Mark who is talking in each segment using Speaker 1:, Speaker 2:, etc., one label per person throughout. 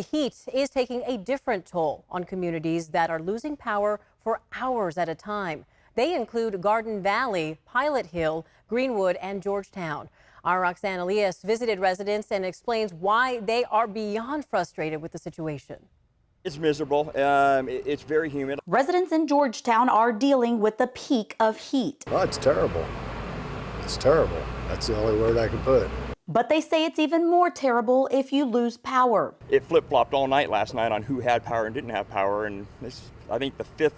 Speaker 1: The heat is taking a different toll on communities that are losing power for hours at a time. They include Garden Valley, Pilot Hill, Greenwood, and Georgetown. Our Roxanne Elias visited residents and explains why they are beyond frustrated with the situation.
Speaker 2: It's miserable. It's very humid.
Speaker 3: Residents in Georgetown are dealing with the peak of heat.
Speaker 4: Oh, it's terrible. It's terrible. That's the only word I can put.
Speaker 3: But they say it's even more terrible if you lose power.
Speaker 2: It flip-flopped all night last night on who had power and didn't have power, and this, I think, the fifth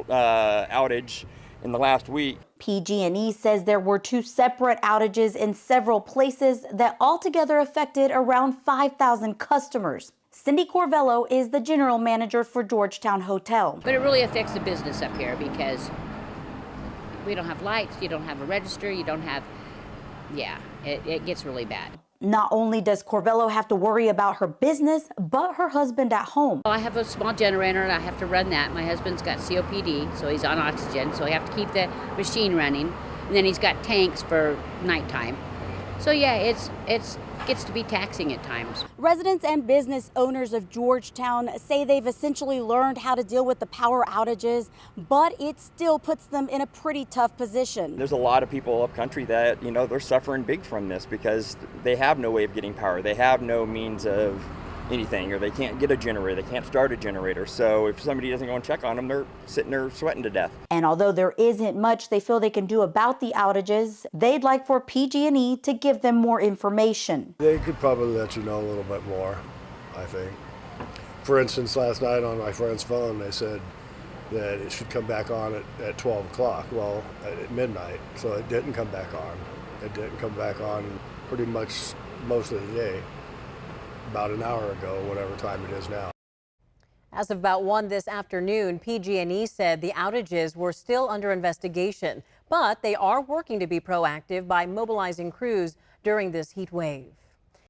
Speaker 2: outage in the last week.
Speaker 3: PG&E says there were 2 separate outages in several places that altogether affected around 5,000 customers. Cindy Corvello is the general manager for Georgetown Hotel.
Speaker 5: But it really affects the business up here because we don't have lights, you don't have a register, you don't have, it gets really bad.
Speaker 3: Not only does Corvello have to worry about her business, but her husband at home.
Speaker 5: I have a small generator and I have to run that. My husband's got COPD, so he's on oxygen, so I have to keep the machine running. And then he's got tanks for nighttime. So yeah, it gets to be taxing at times.
Speaker 3: Residents and business owners of Georgetown say they've essentially learned how to deal with the power outages, but it still puts them in a pretty tough position.
Speaker 2: There's a lot of people up country that, they're suffering big from this because they have no way of getting power. They have no means of anything, or they can't get a generator, they can't start a generator. So if somebody doesn't go and check on them, they're sitting there sweating to death.
Speaker 3: And although there isn't much they feel they can do about the outages, they'd like for PG&E to give them more information.
Speaker 4: They could probably let you know a little bit more, I think. For instance, last night on my friend's phone, they said that it should come back on at 12 o'clock, well, at midnight. So it didn't come back on. It didn't come back on pretty much most of the day. About an hour ago, whatever time it is now.
Speaker 1: As of about 1 this afternoon, PG&E said the outages were still under investigation, but they are working to be proactive by mobilizing crews during this heat wave.